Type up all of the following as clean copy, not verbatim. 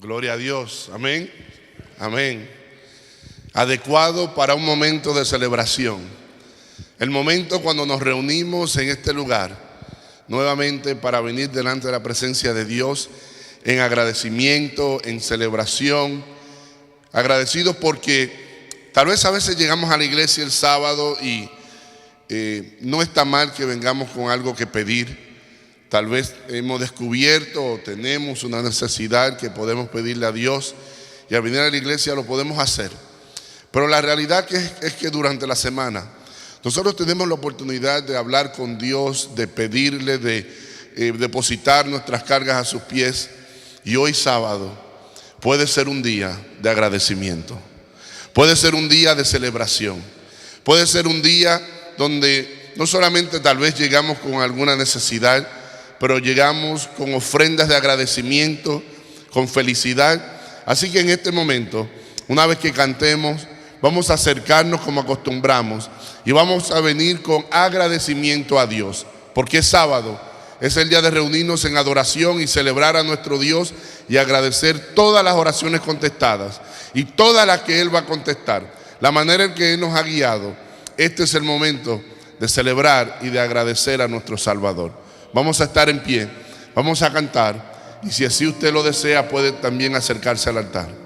Gloria a Dios. Amén. Amén. Adecuado para un momento de celebración. El momento cuando nos reunimos en este lugar nuevamente para venir delante de la presencia de Dios en agradecimiento, en celebración. Agradecidos porque tal vez a veces llegamos a la iglesia el sábado y no está mal que vengamos con algo que pedir. Tal vez hemos descubierto o tenemos una necesidad que podemos pedirle a Dios y al venir a la iglesia lo podemos hacer. Pero la realidad es que durante la semana nosotros tenemos la oportunidad de hablar con Dios, de pedirle, de depositar nuestras cargas a sus pies. Y hoy sábado puede ser un día de agradecimiento, puede ser un día de celebración, puede ser un día donde no solamente tal vez llegamos con alguna necesidad, pero llegamos con ofrendas de agradecimiento, con felicidad. Así que en este momento, una vez que cantemos, vamos a acercarnos como acostumbramos y vamos a venir con agradecimiento a Dios, porque es sábado, es el día de reunirnos en adoración y celebrar a nuestro Dios y agradecer todas las oraciones contestadas y todas las que Él va a contestar, la manera en que Él nos ha guiado. Este es el momento de celebrar y de agradecer a nuestro Salvador. Vamos a estar en pie, vamos a cantar y si así usted lo desea puede también acercarse al altar.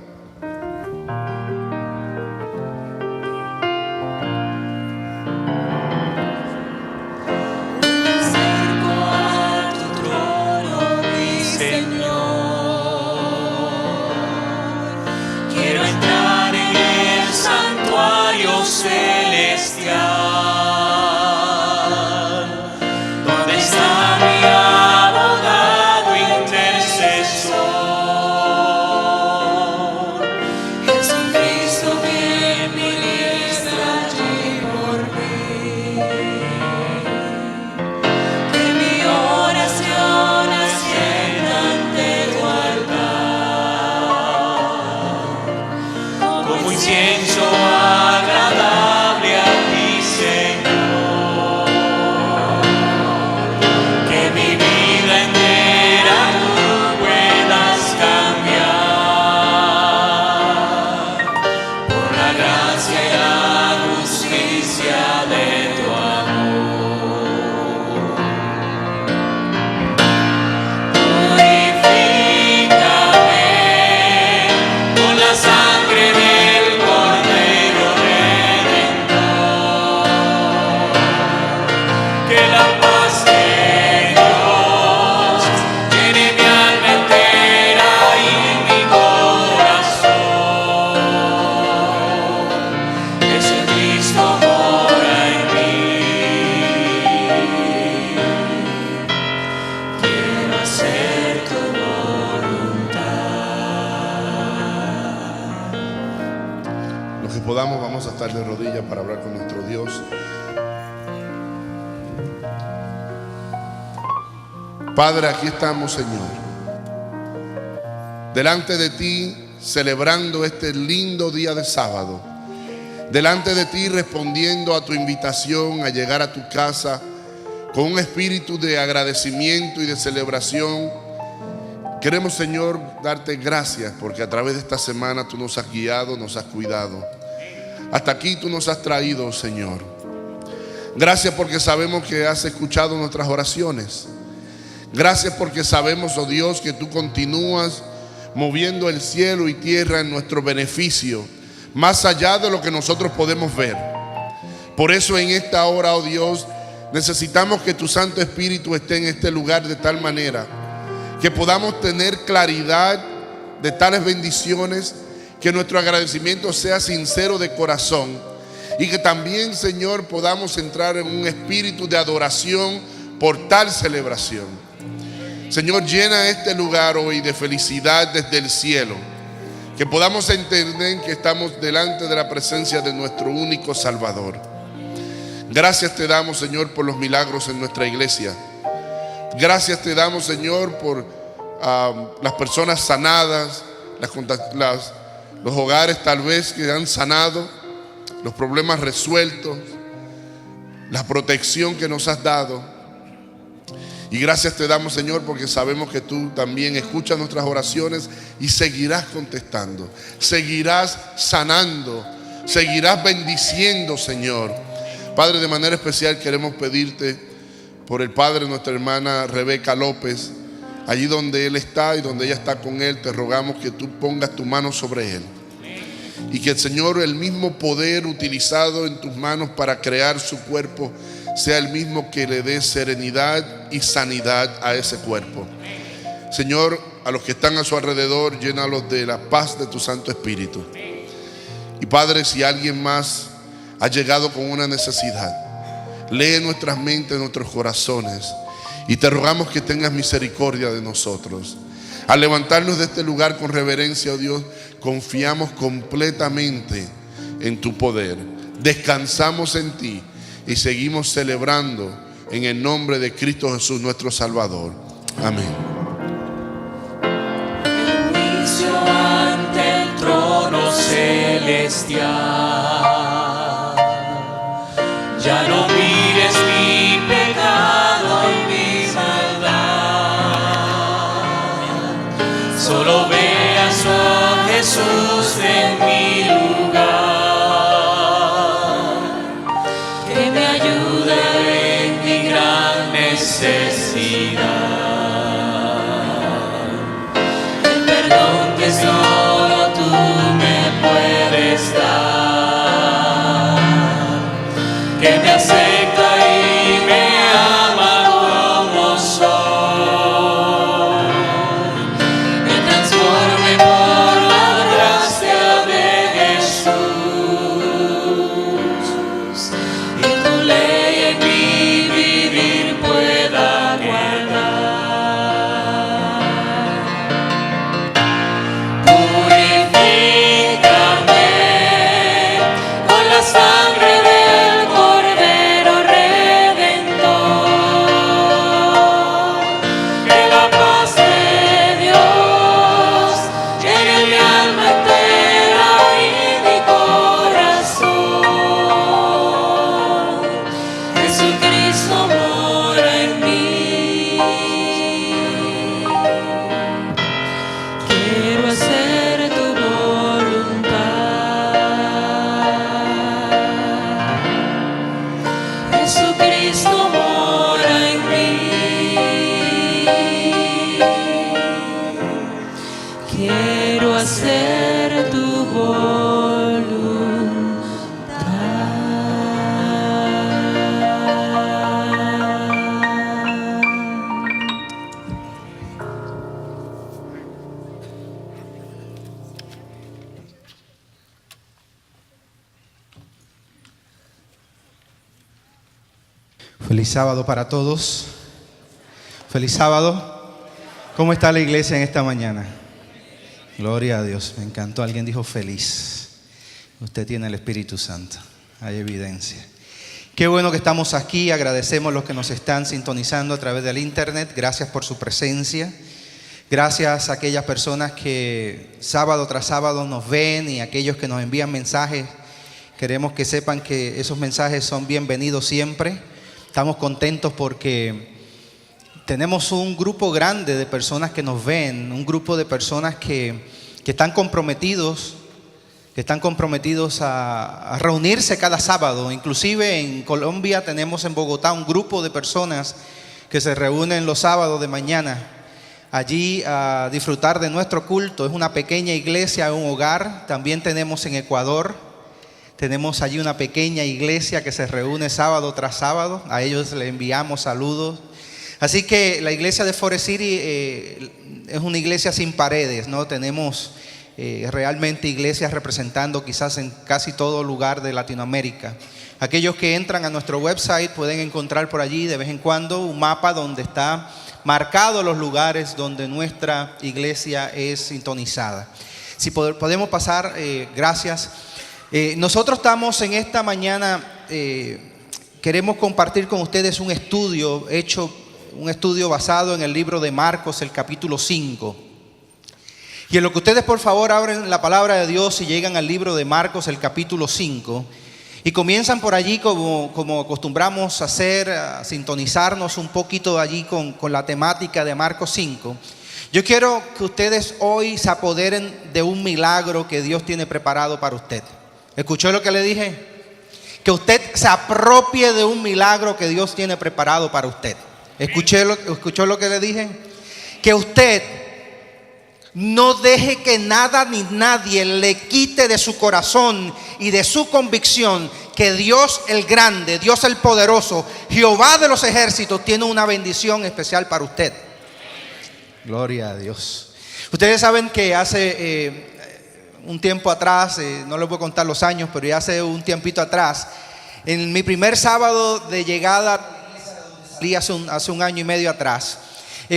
Vamos a estar de rodillas para hablar con nuestro Dios. Padre, aquí estamos, Señor, delante de ti, celebrando este lindo día de sábado, delante de ti, respondiendo a tu invitación a llegar a tu casa con un espíritu de agradecimiento y de celebración. Queremos, Señor, darte gracias porque a través de esta semana tú nos has guiado, nos has cuidado. Hasta aquí tú nos has traído, Señor. Gracias porque sabemos que has escuchado nuestras oraciones. Gracias porque sabemos, oh Dios, que tú continúas moviendo el cielo y tierra en nuestro beneficio, más allá de lo que nosotros podemos ver. Por eso en esta hora, oh Dios, necesitamos que tu Santo Espíritu esté en este lugar de tal manera que podamos tener claridad de tales bendiciones, que nuestro agradecimiento sea sincero de corazón y que también, Señor, podamos entrar en un espíritu de adoración por tal celebración. Señor, llena este lugar hoy de felicidad desde el cielo, que podamos entender que estamos delante de la presencia de nuestro único Salvador. Gracias te damos, Señor, por los milagros en nuestra iglesia. Gracias te damos, Señor, por las personas sanadas, los hogares tal vez que han sanado, los problemas resueltos, la protección que nos has dado. Y gracias te damos, Señor, porque sabemos que tú también escuchas nuestras oraciones y seguirás contestando, seguirás sanando, seguirás bendiciendo, Señor. Padre, de manera especial queremos pedirte por el padre de nuestra hermana Rebeca López. Allí donde él está y donde ella está con él, te rogamos que tú pongas tu mano sobre él. Y que el Señor, el mismo poder utilizado en tus manos para crear su cuerpo, sea el mismo que le dé serenidad y sanidad a ese cuerpo. Señor, a los que están a su alrededor, llénalos de la paz de tu Santo Espíritu. Y Padre, si alguien más ha llegado con una necesidad, lee nuestras mentes, nuestros corazones, y te rogamos que tengas misericordia de nosotros. Al levantarnos de este lugar con reverencia, oh Dios, confiamos completamente en tu poder. Descansamos en ti y seguimos celebrando en el nombre de Cristo Jesús, nuestro Salvador. Amén. El juicio ante el trono celestial. Ya no mires mi pecado y mi maldad. Solo veas a Jesús en mi lugar, que me ayude en mi gran necesidad. El perdón que solo tú me puedes dar, que me acepta y me ama como soy, me transforme por la gracia de Jesús, y tu ley en mi vivir pueda guardar. Purifícame con la sangre del Cordero Redentor, que la paz de Dios llene mi alma entera y mi corazón. Jesucristo mora en mí. Quiero hacer tu voluntad. Jesucristo mora en mí. Quiero hacer tu voluntad. Feliz sábado para todos. Feliz sábado. ¿Cómo está la iglesia en esta mañana? Gloria a Dios. Me encantó. Alguien dijo feliz. Usted tiene el Espíritu Santo. Hay evidencia. Qué bueno que estamos aquí. Agradecemos a los que nos están sintonizando a través del internet. Gracias por su presencia. Gracias a aquellas personas que sábado tras sábado nos ven y aquellos que nos envían mensajes. Queremos que sepan que esos mensajes son bienvenidos siempre. Estamos contentos porque tenemos un grupo grande de personas que nos ven, un grupo de personas que están comprometidos, a reunirse cada sábado. Inclusive en Colombia tenemos en Bogotá un grupo de personas que se reúnen los sábados de mañana allí a disfrutar de nuestro culto. Es una pequeña iglesia, un hogar. También tenemos en Ecuador. Tenemos allí una pequeña iglesia que se reúne sábado tras sábado. A ellos les enviamos saludos. Así que la iglesia de Forest City es una iglesia sin paredes, ¿no? Tenemos realmente iglesias representando quizás en casi todo lugar de Latinoamérica. Aquellos que entran a nuestro website pueden encontrar por allí de vez en cuando un mapa donde está marcado los lugares donde nuestra iglesia es sintonizada. Si podemos pasar, gracias. Nosotros estamos en esta mañana, queremos compartir con ustedes un estudio basado en el libro de Marcos, el capítulo 5. Y en lo que ustedes por favor abren la palabra de Dios y llegan al libro de Marcos, el capítulo 5. Y comienzan por allí como acostumbramos a hacer, a sintonizarnos un poquito allí con la temática de Marcos 5. Yo quiero que ustedes hoy se apoderen de un milagro que Dios tiene preparado para usted. ¿Escuchó lo que le dije? Que usted se apropie de un milagro que Dios tiene preparado para usted. ¿Escuchó lo que le dije? Que usted no deje que nada ni nadie le quite de su corazón y de su convicción que Dios el grande, Dios el poderoso, Jehová de los ejércitos tiene una bendición especial para usted. Gloria a Dios. Ustedes saben que hace un tiempo atrás, no les voy a contar los años, pero ya hace un tiempito atrás, en mi primer sábado de llegada, hace un año y medio atrás,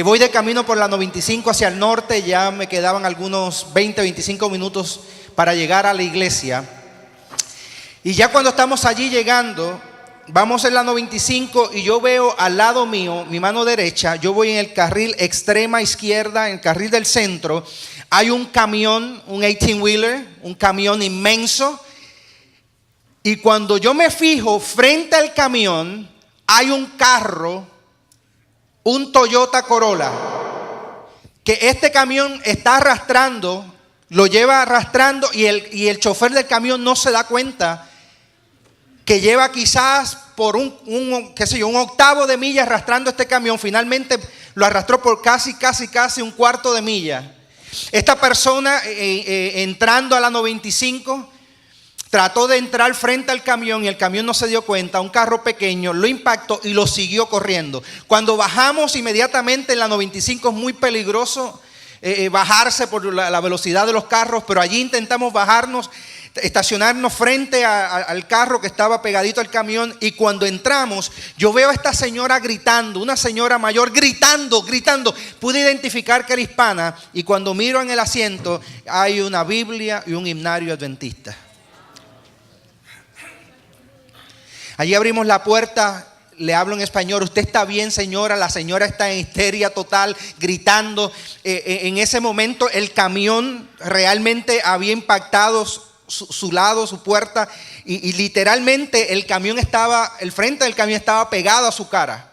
voy de camino por la 95 hacia el norte. Ya me quedaban algunos 20-25 minutos para llegar a la iglesia. Y ya cuando estamos allí llegando, vamos en la 95 y yo veo al lado mío, mi mano derecha, yo voy en el carril extrema izquierda, en el carril del centro, hay un camión, un 18-wheeler, un camión inmenso. Y cuando yo me fijo frente al camión, hay un carro, un Toyota Corolla, que este camión está arrastrando, lo lleva arrastrando y el chofer del camión no se da cuenta que lleva quizás por un octavo de milla arrastrando este camión. Finalmente lo arrastró por casi un cuarto de milla. Esta persona entrando a la 95 trató de entrar frente al camión y el camión no se dio cuenta. Un carro pequeño lo impactó y lo siguió corriendo. Cuando bajamos inmediatamente en la 95 es muy peligroso bajarse por la velocidad de los carros, pero allí intentamos bajarnos, estacionarnos frente al carro que estaba pegadito al camión. Y cuando entramos, yo veo a esta señora gritando, una señora mayor gritando. Pude identificar que era hispana, y cuando miro en el asiento hay una Biblia y un himnario adventista. Allí abrimos la puerta, le hablo en español. ¿Usted está bien, señora? La señora está en histeria total, gritando. En ese momento el camión realmente había impactado su lado, su puerta, y literalmente el frente del camión estaba pegado a su cara.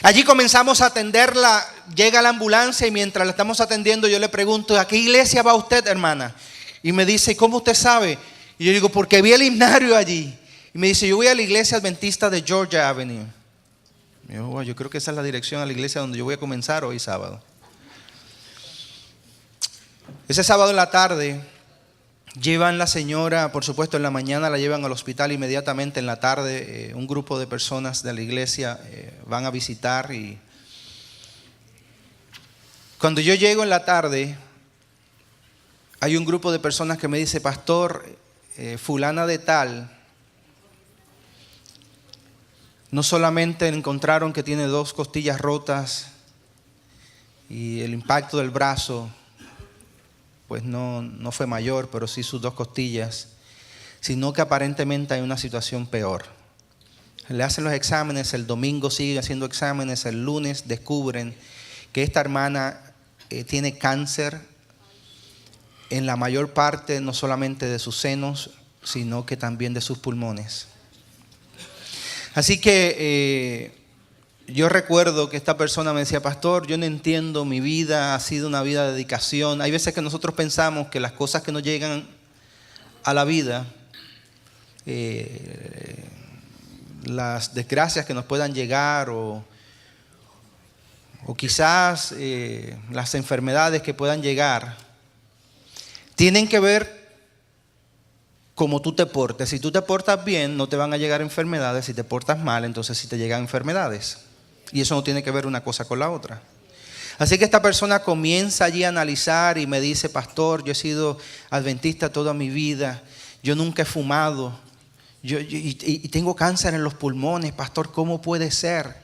Allí comenzamos a atenderla. Llega la ambulancia y mientras la estamos atendiendo yo le pregunto: ¿a qué iglesia va usted, hermana? Y me dice: ¿cómo usted sabe? Y yo digo: porque vi el himnario allí. Y me dice: yo voy a la iglesia adventista de Georgia Avenue. Y yo, bueno, yo creo que esa es la dirección a la iglesia donde yo voy a comenzar hoy sábado. Ese sábado en la tarde llevan la señora, por supuesto en la mañana la llevan al hospital, inmediatamente en la tarde un grupo de personas de la iglesia van a visitar. Y cuando yo llego en la tarde hay un grupo de personas que me dice: pastor, fulana de tal, no solamente encontraron que tiene 2 costillas rotas y el impacto del brazo pues no fue mayor, pero sí sus 2 costillas, sino que aparentemente hay una situación peor. Le hacen los exámenes, el domingo siguen haciendo exámenes, el lunes descubren que esta hermana tiene cáncer en la mayor parte, no solamente de sus senos, sino que también de sus pulmones. Así que yo recuerdo que esta persona me decía: pastor, yo no entiendo, mi vida ha sido una vida de dedicación. Hay veces que nosotros pensamos que las cosas que nos llegan a la vida, las desgracias que nos puedan llegar o quizás las enfermedades que puedan llegar, tienen que ver cómo tú te portes. Si tú te portas bien, no te van a llegar enfermedades. Si te portas mal, entonces sí te llegan enfermedades. Y eso no tiene que ver una cosa con la otra. Así que esta persona comienza allí a analizar y me dice: pastor, yo he sido adventista toda mi vida, yo nunca he fumado, y tengo cáncer en los pulmones, pastor, ¿cómo puede ser?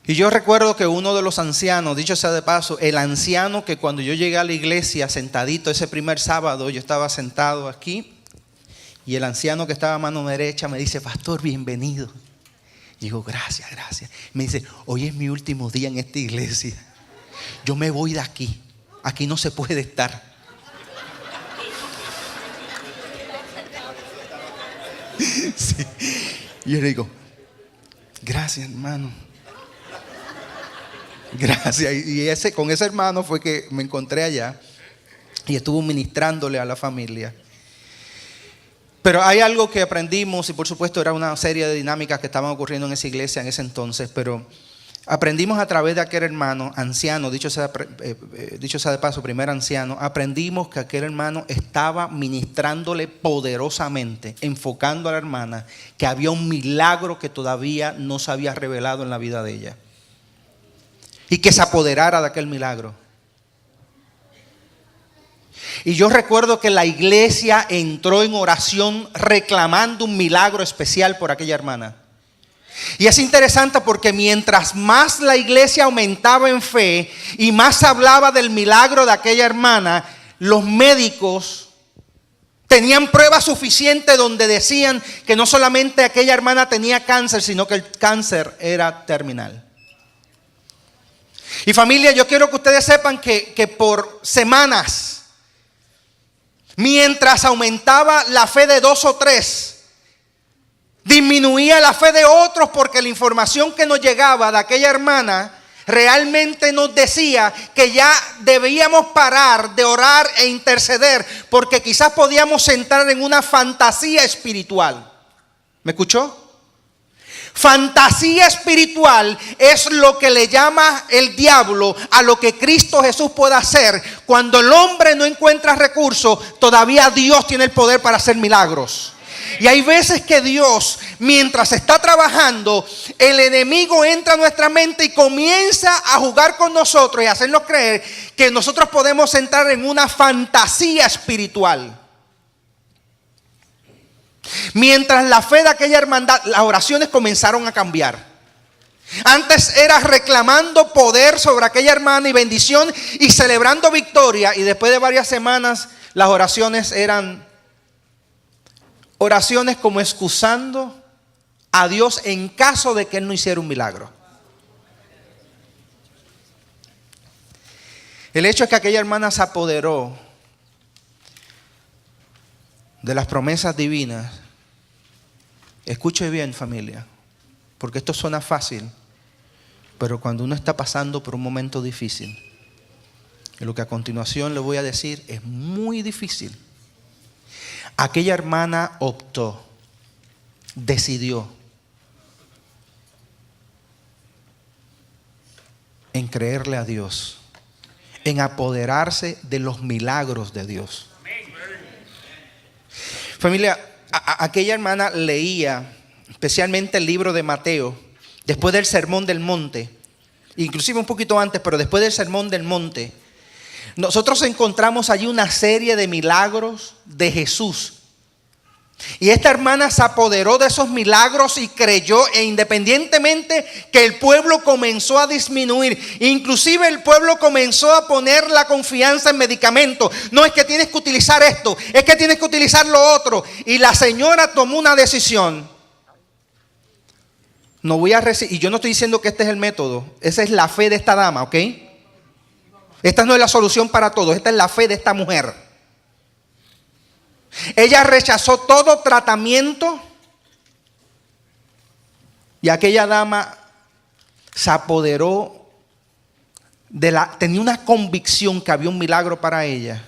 Y yo recuerdo que uno de los ancianos, dicho sea de paso, el anciano que cuando yo llegué a la iglesia sentadito ese primer sábado, yo estaba sentado aquí, y el anciano que estaba a mano derecha me dice: pastor, bienvenido. Y digo: gracias. Me dice: hoy es mi último día en esta iglesia, yo me voy de aquí no se puede estar. Sí. Y yo le digo, gracias, hermano. Gracias. Y con ese hermano fue que me encontré allá y estuvo ministrándole a la familia. Pero hay algo que aprendimos, y por supuesto era una serie de dinámicas que estaban ocurriendo en esa iglesia en ese entonces, pero aprendimos a través de aquel hermano anciano, dicho sea de paso, primer anciano, aprendimos que aquel hermano estaba ministrándole poderosamente, enfocando a la hermana que había un milagro que todavía no se había revelado en la vida de ella y que se apoderara de aquel milagro. Y yo recuerdo que la iglesia entró en oración reclamando un milagro especial por aquella hermana. Y es interesante porque mientras más la iglesia aumentaba en fe y más hablaba del milagro de aquella hermana, los médicos tenían pruebas suficientes donde decían que no solamente aquella hermana tenía cáncer, sino que el cáncer era terminal. Y familia, yo quiero que ustedes sepan que por semanas, mientras aumentaba la fe de 2 o 3, disminuía la fe de otros, porque la información que nos llegaba de aquella hermana realmente nos decía que ya debíamos parar de orar e interceder, porque quizás podíamos entrar en una fantasía espiritual. ¿Me escuchó? Fantasía espiritual es lo que le llama el diablo a lo que Cristo Jesús puede hacer. Cuando el hombre no encuentra recursos, todavía Dios tiene el poder para hacer milagros. Y hay veces que Dios, mientras está trabajando, el enemigo entra a nuestra mente y comienza a jugar con nosotros y a hacernos creer que nosotros podemos entrar en una fantasía espiritual. Mientras la fe de aquella hermandad, las oraciones comenzaron a cambiar. Antes era reclamando poder sobre aquella hermana y bendición y celebrando victoria, y después de varias semanas las oraciones eran oraciones como excusando a Dios en caso de que Él no hiciera un milagro. El hecho es que aquella hermana se apoderó de las promesas divinas. Escuche bien, familia, porque esto suena fácil, pero cuando uno está pasando por un momento difícil, y lo que a continuación le voy a decir es muy difícil, aquella hermana optó, decidió en creerle a Dios, en apoderarse de los milagros de Dios. Familia, aquella hermana leía especialmente el libro de Mateo después del Sermón del Monte, inclusive un poquito antes, pero después del Sermón del Monte. Nosotros encontramos allí una serie de milagros de Jesús. Y esta hermana se apoderó de esos milagros y creyó, e independientemente que el pueblo comenzó a disminuir, inclusive el pueblo comenzó a poner la confianza en medicamentos. No es que tienes que utilizar esto, es que tienes que utilizar lo otro. Y la señora tomó una decisión. No voy a recibir, y yo no estoy diciendo que este es el método, esa es la fe de esta dama, ¿ok? Esta no es la solución para todo, esta es la fe de esta mujer. Ella rechazó todo tratamiento y aquella dama se apoderó tenía una convicción que había un milagro para ella,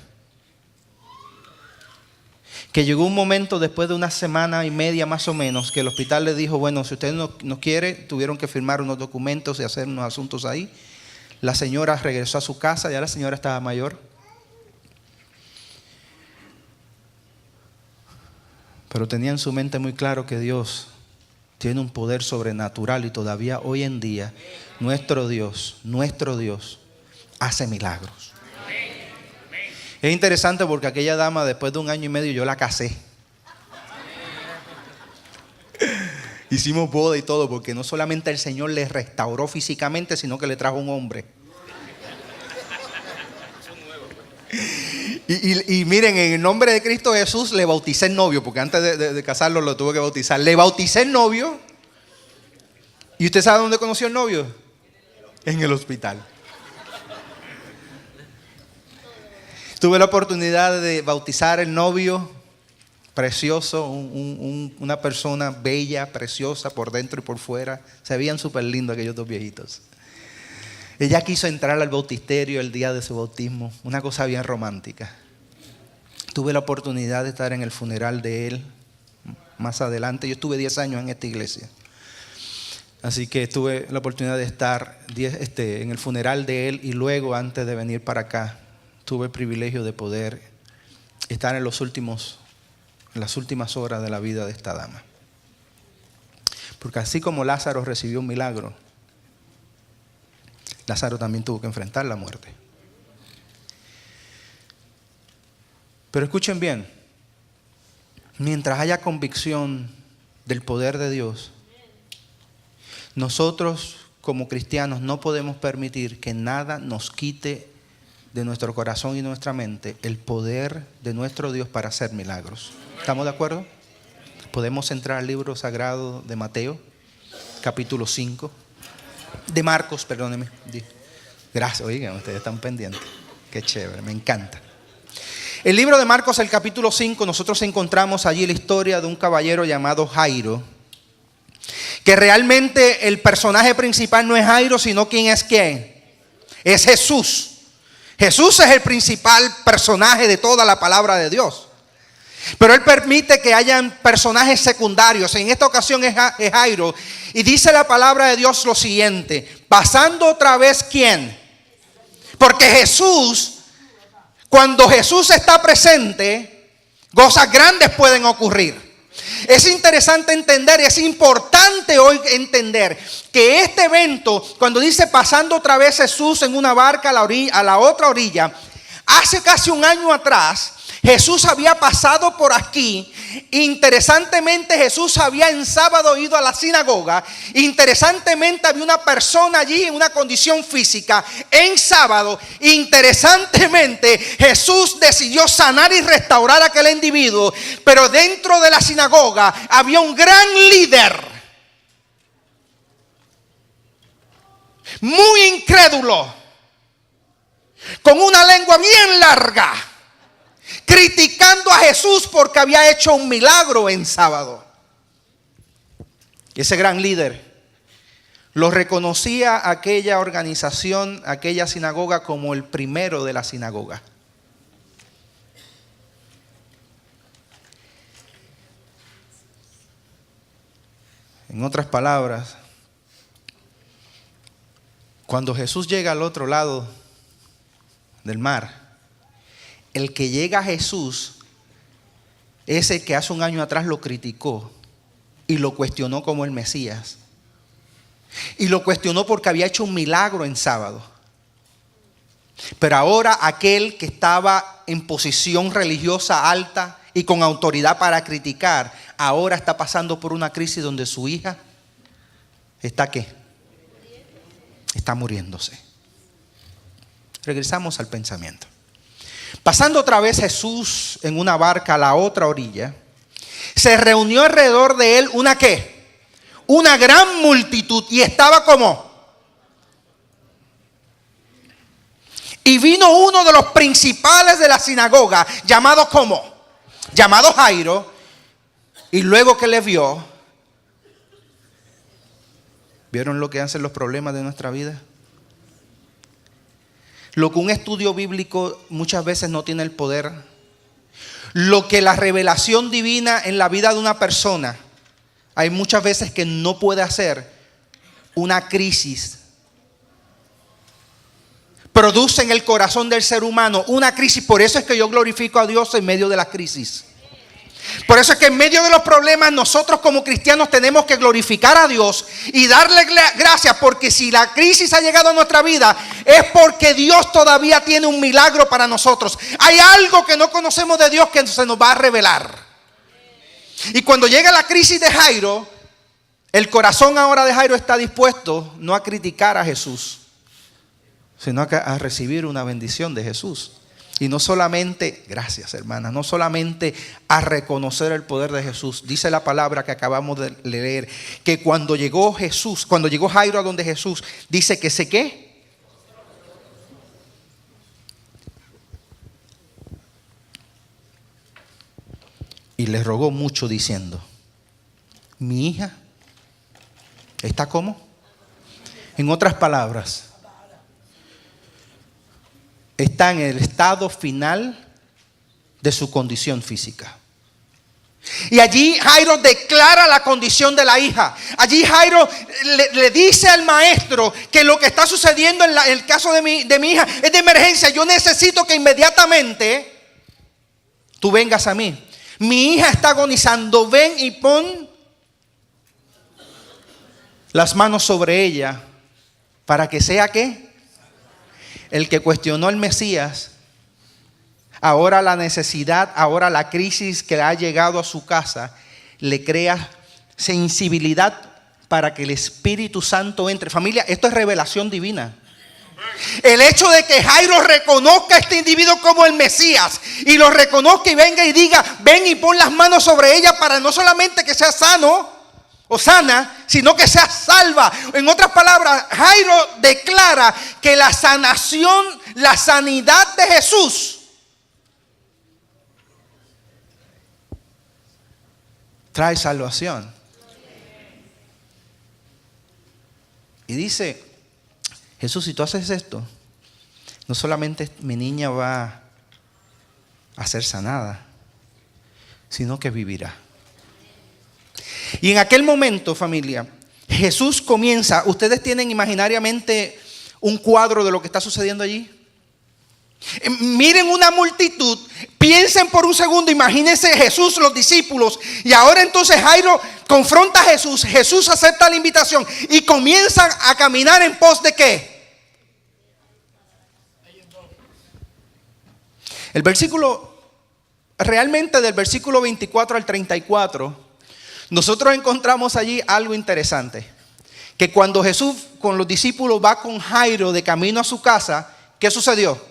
que llegó un momento después de una semana y media más o menos que el hospital le dijo: bueno, si usted no quiere, tuvieron que firmar unos documentos y hacer unos asuntos ahí. La señora regresó a su casa, ya la señora estaba mayor. Pero tenía en su mente muy claro que Dios tiene un poder sobrenatural, y todavía hoy en día nuestro Dios hace milagros. Es interesante porque aquella dama, después de 1 año y medio, yo la casé. Hicimos boda y todo, porque no solamente el Señor le restauró físicamente, sino que le trajo un hombre. Y miren, en el nombre de Cristo Jesús le bauticé el novio, porque antes de casarlo lo tuve que bautizar. Le bauticé el novio. ¿Y usted sabe dónde conoció el novio? En el hospital. Tuve la oportunidad de bautizar el novio precioso, una persona bella, preciosa por dentro y por fuera. Se veían súper lindos aquellos dos viejitos. Ella quiso entrar al bautisterio el día de su bautismo, una cosa bien romántica. Tuve la oportunidad de estar en el funeral de él más adelante. Yo estuve 10 años en esta iglesia. Así que tuve la oportunidad de estar en el funeral de él, y luego, antes de venir para acá, tuve el privilegio de poder estar en las últimas horas de la vida de esta dama. Porque así como Lázaro recibió un milagro, Lázaro también tuvo que enfrentar la muerte. Pero escuchen bien, mientras haya convicción del poder de Dios, nosotros como cristianos no podemos permitir que nada nos quite de nuestro corazón y nuestra mente el poder de nuestro Dios para hacer milagros. ¿Estamos de acuerdo? Podemos entrar al libro sagrado de Mateo, capítulo 5. De Marcos, perdónenme. Gracias, oigan, ustedes están pendientes. Qué chévere, me encanta. El libro de Marcos, el capítulo 5, nosotros encontramos allí la historia de un caballero llamado Jairo. Que realmente el personaje principal no es Jairo, sino ¿quién es quién? Es Jesús. Jesús es el principal personaje de toda la palabra de Dios. Pero Él permite que hayan personajes secundarios. En esta ocasión es Jairo. Y dice la palabra de Dios lo siguiente: pasando otra vez ¿quién? Porque Jesús, cuando Jesús está presente, cosas grandes pueden ocurrir. Es interesante entender, es importante hoy entender que este evento, cuando dice pasando otra vez Jesús en una barca a la otra orilla, hace casi un año atrás, Jesús había pasado por aquí. Interesantemente, Jesús había en sábado ido a la sinagoga. Interesantemente, había una persona allí en una condición física en sábado. Interesantemente, Jesús decidió sanar y restaurar a aquel individuo. Pero dentro de la sinagoga había un gran líder, muy incrédulo, con una lengua bien larga, criticando a Jesús porque había hecho un milagro en sábado. Y ese gran líder lo reconocía aquella organización, aquella sinagoga, como el primero de la sinagoga. En otras palabras, cuando Jesús llega al otro lado del mar, el que llega a Jesús es el que hace un año atrás lo criticó y lo cuestionó como el Mesías. Y lo cuestionó porque había hecho un milagro en sábado. Pero ahora aquel que estaba en posición religiosa alta y con autoridad para criticar, ahora está pasando por una crisis donde su hija está ¿qué? Está muriéndose. Regresamos al pensamiento. Pasando otra vez Jesús en una barca a la otra orilla, se reunió alrededor de él una ¿qué? Una gran multitud, y estaba como. Y vino uno de los principales de la sinagoga, llamado ¿cómo? Llamado Jairo, y luego que le vio, ¿vieron lo que hacen los problemas de nuestra vida? Lo que un estudio bíblico muchas veces no tiene el poder. Lo que la revelación divina en la vida de una persona, hay muchas veces que no puede hacer. Una crisis produce en el corazón del ser humano una crisis. Por eso es que yo glorifico a Dios en medio de la crisis. Por eso es que en medio de los problemas nosotros como cristianos tenemos que glorificar a Dios y darle gracias, porque si la crisis ha llegado a nuestra vida es porque Dios todavía tiene un milagro para nosotros. Hay algo que no conocemos de Dios que se nos va a revelar. Y cuando llega la crisis de Jairo, el corazón ahora de Jairo está dispuesto no a criticar a Jesús, sino a recibir una bendición de Jesús. Y no solamente, gracias hermana, no solamente a reconocer el poder de Jesús. Dice la palabra que acabamos de leer, que cuando llegó Jairo a donde Jesús, dice que se ¿qué? Y le rogó mucho diciendo: mi hija está ¿cómo? En otras palabras, está en el estado final de su condición física. Y allí Jairo declara la condición de la hija. Allí Jairo le dice al maestro que lo que está sucediendo en el caso de mi hija es de emergencia. Yo necesito que inmediatamente tú vengas a mí. Mi hija está agonizando. Ven y pon las manos sobre ella para que sea ¿qué? El que cuestionó al Mesías, ahora la necesidad, ahora la crisis que ha llegado a su casa, le crea sensibilidad para que el Espíritu Santo entre. Familia, esto es revelación divina. El hecho de que Jairo reconozca a este individuo como el Mesías y lo reconozca y venga y diga: ven y pon las manos sobre ella, para no solamente que sea sano o sana, sino que sea salva. En otras palabras, Jairo declara que la sanación, la sanidad de Jesús trae salvación. Y dice: Jesús, si tú haces esto, no solamente mi niña va a ser sanada, sino que vivirá. Y en aquel momento, familia, Jesús comienza. Ustedes tienen imaginariamente un cuadro de lo que está sucediendo allí. Miren una multitud, piensen por un segundo, imagínense Jesús, los discípulos, y ahora entonces Jairo confronta a Jesús. Jesús acepta la invitación y comienzan a caminar en pos de ¿qué? El versículo, realmente del versículo 24 al 34, nosotros encontramos allí algo interesante. Que cuando Jesús con los discípulos va con Jairo de camino a su casa, ¿qué sucedió?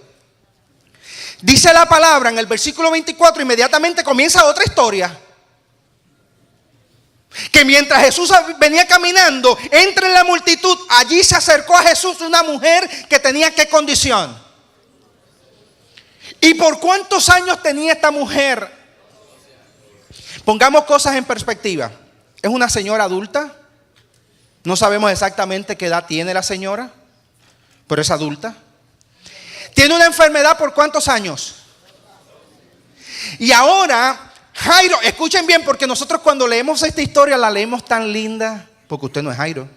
Dice la palabra en el versículo 24, inmediatamente comienza otra historia. Que mientras Jesús venía caminando, entre la multitud, allí se acercó a Jesús una mujer que tenía ¿qué condición? ¿Y por cuántos años tenía esta mujer? Pongamos cosas en perspectiva. ¿Es una señora adulta? No sabemos exactamente qué edad tiene la señora, pero es adulta. ¿Tiene una enfermedad por cuántos años? Y ahora Jairo, escuchen bien, porque nosotros cuando leemos esta historia la leemos tan linda, porque usted no es Jairo.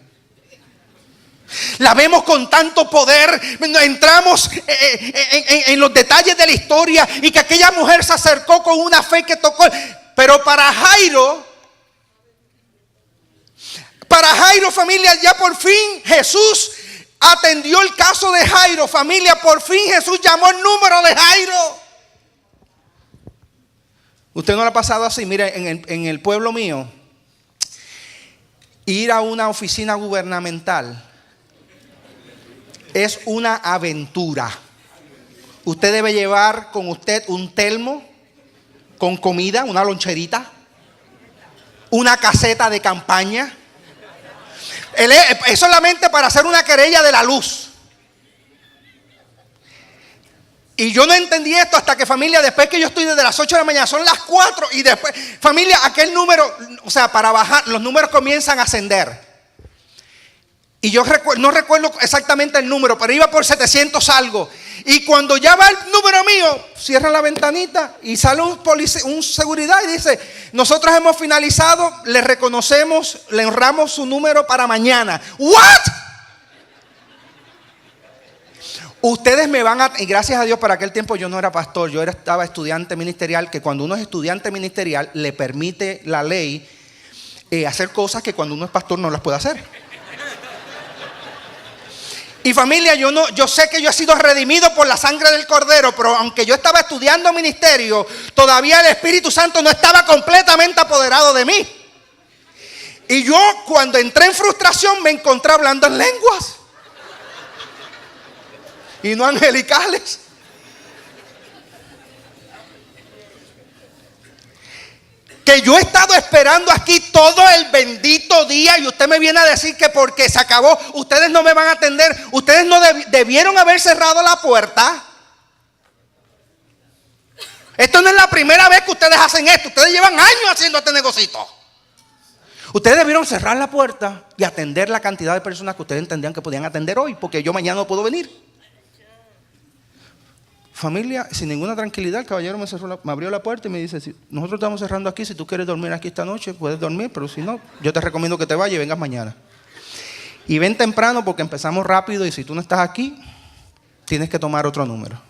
La vemos con tanto poder, entramos en los detalles de la historia, y que aquella mujer se acercó con una fe que tocó. Pero para Jairo, familia, ya por fin Jesús atendió el caso de Jairo. Familia, por fin Jesús llamó el número de Jairo. Usted no lo ha pasado así. Mire, en el pueblo mío, ir a una oficina gubernamental es una aventura. Usted debe llevar con usted un termo con comida, una loncherita, una caseta de campaña. Es solamente para hacer una querella de la luz. Y yo no entendí esto hasta que, familia, después que yo estoy desde las 8 de la mañana, son las 4, y después, familia, aquel número, o sea, para bajar, los números comienzan a ascender. Y yo no recuerdo exactamente el número, pero iba por 700 algo. Y cuando ya va el número mío, cierra la ventanita y sale un seguridad y dice: nosotros hemos finalizado, le reconocemos, le honramos su número para mañana. ¿What? Ustedes me van a... Y gracias a Dios, para aquel tiempo yo no era pastor, yo estaba estudiante ministerial, que cuando uno es estudiante ministerial le permite la ley hacer cosas que cuando uno es pastor no las puede hacer. Y familia, yo sé que yo he sido redimido por la sangre del Cordero, pero aunque yo estaba estudiando ministerio, todavía el Espíritu Santo no estaba completamente apoderado de mí. Y yo, cuando entré en frustración, me encontré hablando en lenguas y no angelicales. Que yo he estado esperando aquí todo el bendito día, y usted me viene a decir que porque se acabó ustedes no me van a atender. Ustedes no debieron haber cerrado la puerta. Esto no es la primera vez que ustedes hacen esto. Ustedes llevan años haciendo este negocito. Ustedes debieron cerrar la puerta y atender la cantidad de personas que ustedes entendían que podían atender hoy, porque yo mañana no puedo venir. Familia, sin ninguna tranquilidad, el caballero me abrió la puerta y me dice: nosotros estamos cerrando aquí, si tú quieres dormir aquí esta noche, puedes dormir, pero si no, yo te recomiendo que te vayas y vengas mañana. Y ven temprano porque empezamos rápido y si tú no estás aquí, tienes que tomar otro número.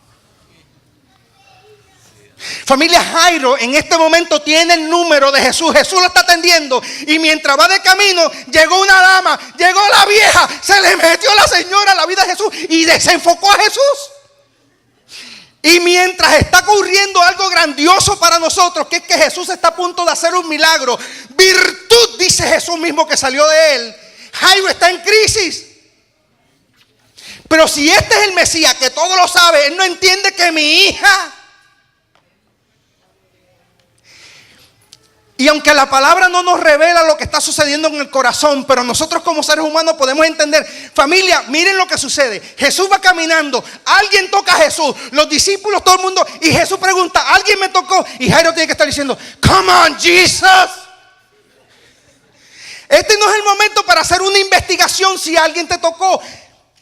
Familia, Jairo en este momento tiene el número de Jesús. Jesús lo está atendiendo y mientras va de camino llegó una dama, llegó la vieja, se le metió la señora a la vida de Jesús y desenfocó a Jesús. Y mientras está ocurriendo algo grandioso para nosotros, que es que Jesús está a punto de hacer un milagro, virtud, dice Jesús mismo que salió de él, Jairo está en crisis. Pero si este es el Mesías que todo lo sabe, él no entiende que mi hija... Y aunque la palabra no nos revela lo que está sucediendo en el corazón, pero nosotros como seres humanos podemos entender. Familia, miren lo que sucede. Jesús va caminando, alguien toca a Jesús, los discípulos, todo el mundo, y Jesús pregunta: ¿alguien me tocó? Y Jairo tiene que estar diciendo: come on, Jesus. Este no es el momento para hacer una investigación si alguien te tocó.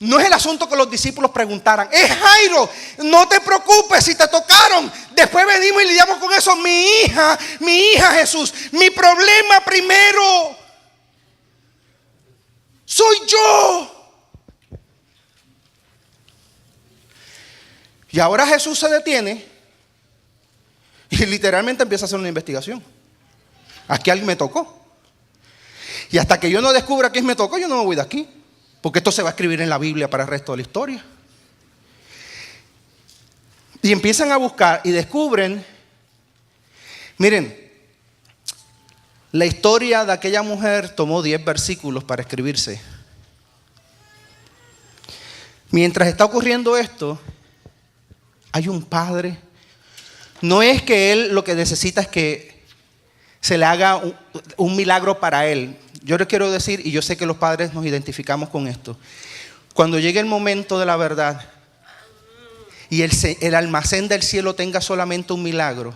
No es el asunto que los discípulos preguntaran. Es Jairo, no te preocupes si te tocaron. Después venimos y lidiamos con eso. Mi hija Jesús. Mi problema primero soy yo. Y ahora Jesús se detiene y literalmente empieza a hacer una investigación. Aquí alguien me tocó. Y hasta que yo no descubra quién me tocó, yo no me voy de aquí. Porque esto se va a escribir en la Biblia para el resto de la historia. Y empiezan a buscar y descubren. Miren, la historia de aquella mujer tomó 10 versículos para escribirse. Mientras está ocurriendo esto, hay un padre. No es que él lo que necesita es que se le haga un milagro para él. Yo les quiero decir, y yo sé que los padres nos identificamos con esto, cuando llegue el momento de la verdad y el almacén del cielo tenga solamente un milagro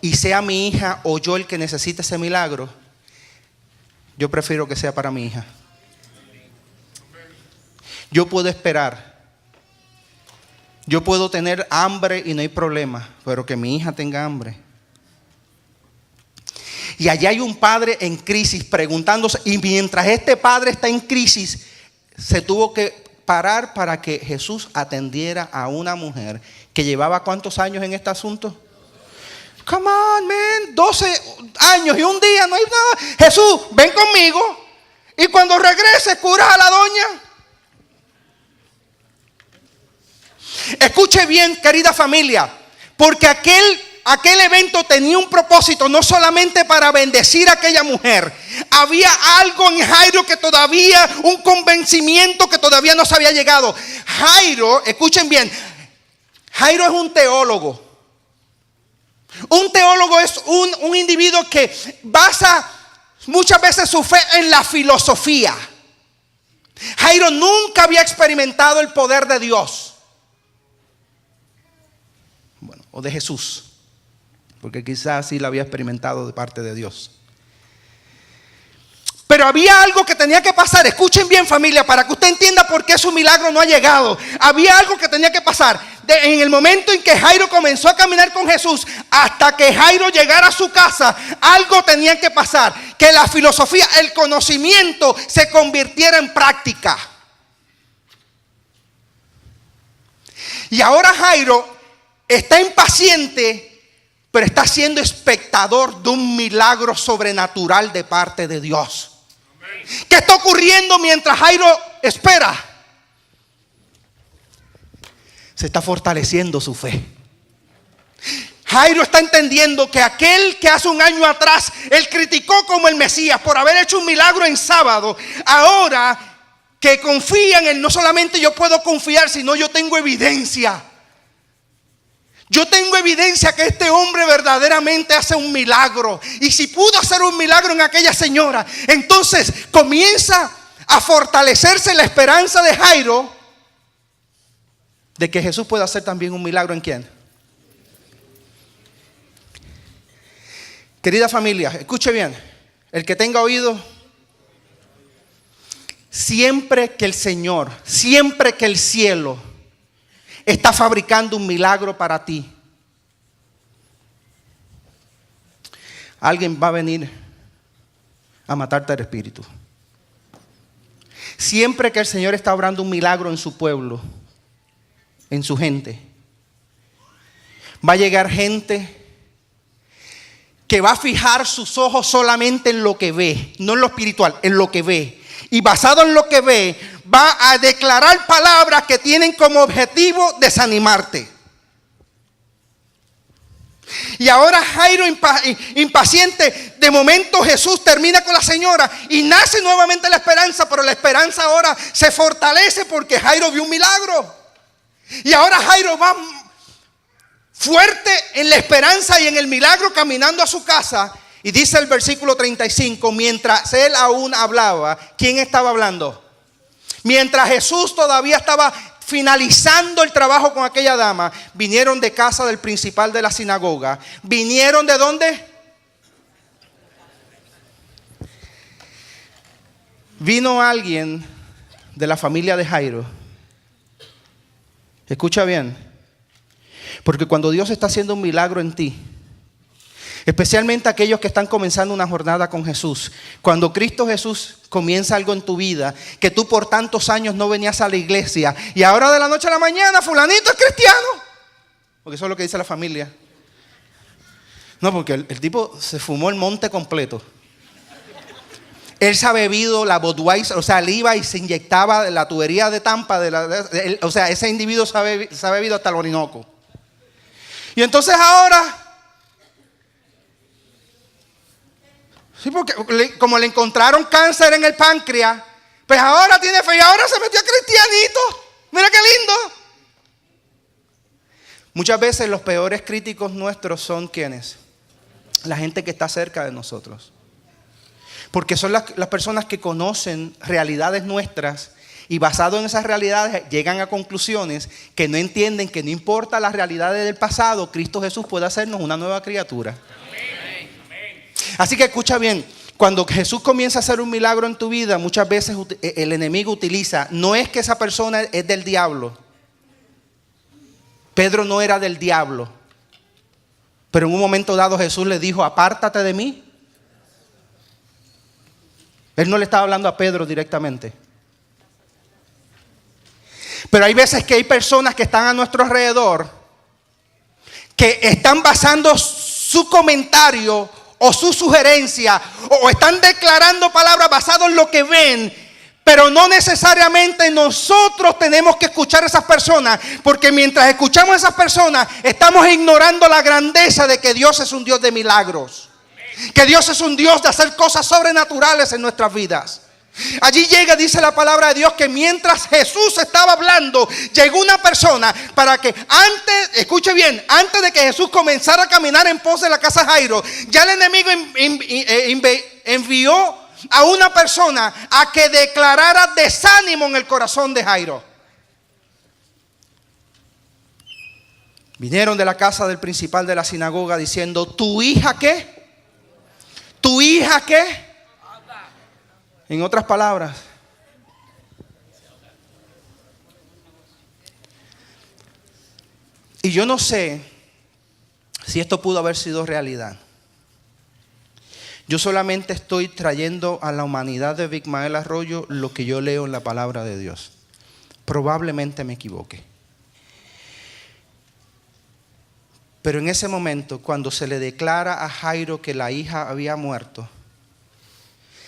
y sea mi hija o yo el que necesite ese milagro, yo prefiero que sea para mi hija. Yo puedo esperar, yo puedo tener hambre y no hay problema, pero que mi hija tenga hambre. Y allá hay un padre en crisis preguntándose, y mientras este padre está en crisis, se tuvo que parar para que Jesús atendiera a una mujer que llevaba ¿cuántos años en este asunto? Come on, man, 12 años y un día, no hay nada. Jesús, ven conmigo y cuando regreses curas a la doña. Escuche bien, querida familia, porque aquel evento tenía un propósito, no solamente para bendecir a aquella mujer. Había algo en Jairo que todavía, un convencimiento que todavía no se había llegado. Jairo, escuchen bien, Jairo es un teólogo. Un teólogo es un individuo que basa muchas veces su fe en la filosofía. Jairo nunca había experimentado el poder de Dios. Bueno, o de Jesús. Porque quizás sí lo había experimentado de parte de Dios. Pero había algo que tenía que pasar. Escuchen bien, familia, para que usted entienda por qué su milagro no ha llegado. Había algo que tenía que pasar. En el momento en que Jairo comenzó a caminar con Jesús, hasta que Jairo llegara a su casa, algo tenía que pasar. Que la filosofía, el conocimiento se convirtiera en práctica. Y ahora Jairo está impaciente, pero está siendo espectador de un milagro sobrenatural de parte de Dios. ¿Qué está ocurriendo mientras Jairo espera? Se está fortaleciendo su fe. Jairo está entendiendo que aquel que hace un año atrás él criticó como el Mesías por haber hecho un milagro en sábado, ahora que confía en él, no solamente yo puedo confiar, sino yo tengo evidencia. Yo tengo evidencia que este hombre verdaderamente hace un milagro. Y si pudo hacer un milagro en aquella señora, entonces comienza a fortalecerse la esperanza de Jairo de que Jesús pueda hacer también un milagro en quién. Querida familia, escuche bien. El que tenga oído, siempre que el Señor, siempre que el cielo está fabricando un milagro para ti, alguien va a venir a matarte el espíritu. Siempre que el Señor está obrando un milagro en su pueblo, en su gente, va a llegar gente que va a fijar sus ojos solamente en lo que ve, no en lo espiritual, en lo que ve. Y basado en lo que ve, va a declarar palabras que tienen como objetivo desanimarte. Y ahora Jairo impaciente, de momento Jesús termina con la señora y nace nuevamente la esperanza, pero la esperanza ahora se fortalece porque Jairo vio un milagro. Y ahora Jairo va fuerte en la esperanza y en el milagro, caminando a su casa. Y dice el versículo 35, mientras él aún hablaba, ¿quién estaba hablando? Mientras Jesús todavía estaba finalizando el trabajo con aquella dama, vinieron de casa del principal de la sinagoga. ¿Vinieron de dónde? Vino alguien de la familia de Jairo. Escucha bien, porque cuando Dios está haciendo un milagro en ti, especialmente aquellos que están comenzando una jornada con Jesús, cuando Cristo Jesús comienza algo en tu vida, que tú por tantos años no venías a la iglesia y ahora de la noche a la mañana fulanito es cristiano, porque eso es lo que dice la familia. No, porque el tipo se fumó el monte completo. Él se ha bebido la Budweiser, o sea, él iba y se inyectaba la tubería de Tampa, o sea, ese individuo se ha bebido hasta el Orinoco. Y entonces ahora, sí, porque como le encontraron cáncer en el páncreas, pues ahora tiene fe y ahora se metió cristianito. Mira qué lindo. Muchas veces los peores críticos nuestros son ¿quiénes? La gente que está cerca de nosotros. Porque son las personas que conocen realidades nuestras y basado en esas realidades llegan a conclusiones que no entienden que no importa las realidades del pasado, Cristo Jesús puede hacernos una nueva criatura. Así que escucha bien, cuando Jesús comienza a hacer un milagro en tu vida, muchas veces el enemigo utiliza, no es que esa persona es del diablo. Pedro no era del diablo, pero en un momento dado Jesús le dijo, apártate de mí. Él no le estaba hablando a Pedro directamente. Pero hay veces que hay personas que están a nuestro alrededor que están basando su comentario o su sugerencia o están declarando palabras basadas en lo que ven, pero no necesariamente nosotros tenemos que escuchar a esas personas, porque mientras escuchamos a esas personas estamos ignorando la grandeza de que Dios es un Dios de milagros, que Dios es un Dios de hacer cosas sobrenaturales en nuestras vidas. Allí llega, dice la palabra de Dios, que mientras Jesús estaba hablando, llegó una persona para que escuche bien, antes de que Jesús comenzara a caminar en pos de la casa de Jairo, ya el enemigo envió a una persona a que declarara desánimo en el corazón de Jairo. Vinieron de la casa del principal de la sinagoga diciendo, ¿tu hija qué? ¿Tu hija qué? En otras palabras, y yo no sé si esto pudo haber sido realidad. Yo solamente estoy trayendo a la humanidad de Vicmael Arroyo lo que yo leo en la palabra de Dios. Probablemente me equivoque. Pero en ese momento, cuando se le declara a Jairo que la hija había muerto,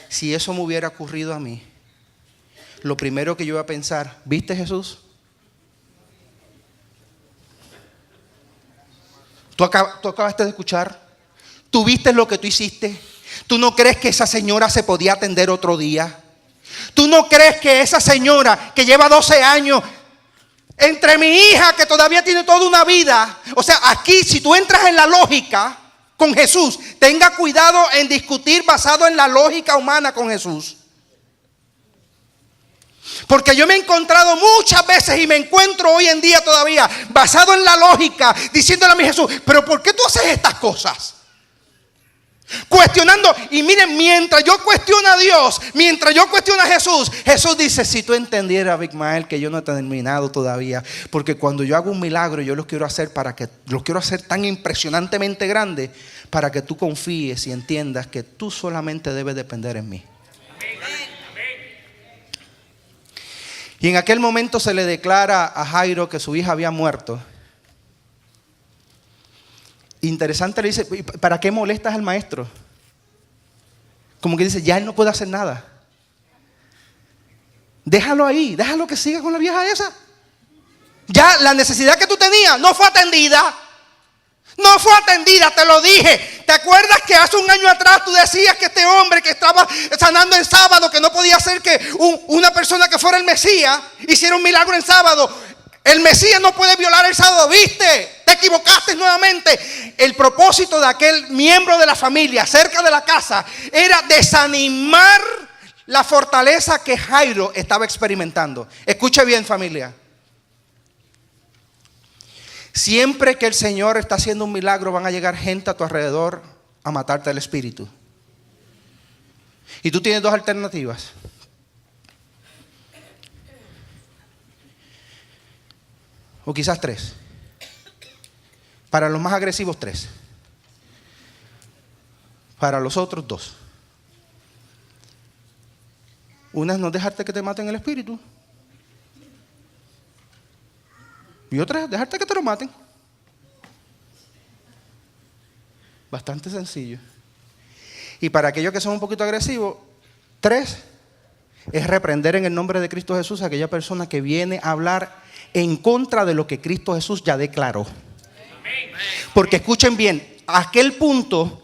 si eso me hubiera ocurrido a mí, lo primero que yo iba a pensar, ¿viste Jesús? ¿Tú acabaste de escuchar? ¿Tú viste lo que tú hiciste? ¿Tú no crees que esa señora se podía atender otro día? ¿Tú no crees que esa señora que lleva 12 años entre mi hija que todavía tiene toda una vida? O sea, aquí si tú entras en la lógica con Jesús, tenga cuidado en discutir basado en la lógica humana con Jesús. Porque yo me he encontrado muchas veces y me encuentro hoy en día todavía basado en la lógica, diciéndole a mi Jesús, pero ¿por qué tú haces estas cosas? Cuestionando. Y miren, mientras yo cuestiono a Dios, mientras yo cuestiono a Jesús, Jesús dice: si tú entendieras, Abimael, que yo no he terminado todavía, porque cuando yo hago un milagro, yo los quiero hacer tan impresionantemente grande, para que tú confíes y entiendas que tú solamente debes depender en mí. Y en aquel momento se le declara a Jairo que su hija había muerto. Interesante, le dice: ¿para qué molestas al maestro? Como que dice: ya él no puede hacer nada. Déjalo ahí, déjalo que siga con la vieja esa. Ya la necesidad que tú tenías no fue atendida. No fue atendida, te lo dije. ¿Te acuerdas que hace un año atrás tú decías que este hombre que estaba sanando en sábado, que no podía hacer que una persona que fuera el Mesías hiciera un milagro en sábado? El Mesías no puede violar el sábado, ¿viste? Te equivocaste nuevamente. El propósito de aquel miembro de la familia cerca de la casa era desanimar la fortaleza que Jairo estaba experimentando. Escuche bien, familia. Siempre que el Señor está haciendo un milagro, van a llegar gente a tu alrededor a matarte el espíritu. Y tú tienes dos alternativas. O quizás tres. Para los más agresivos, 3. Para los otros, 2. Una es no dejarte que te maten el espíritu. Y otra es dejarte que te lo maten. Bastante sencillo. Y para aquellos que son un poquito agresivos, 3 es reprender en el nombre de Cristo Jesús a aquella persona que viene a hablar en contra de lo que Cristo Jesús ya declaró. Porque escuchen bien, a aquel punto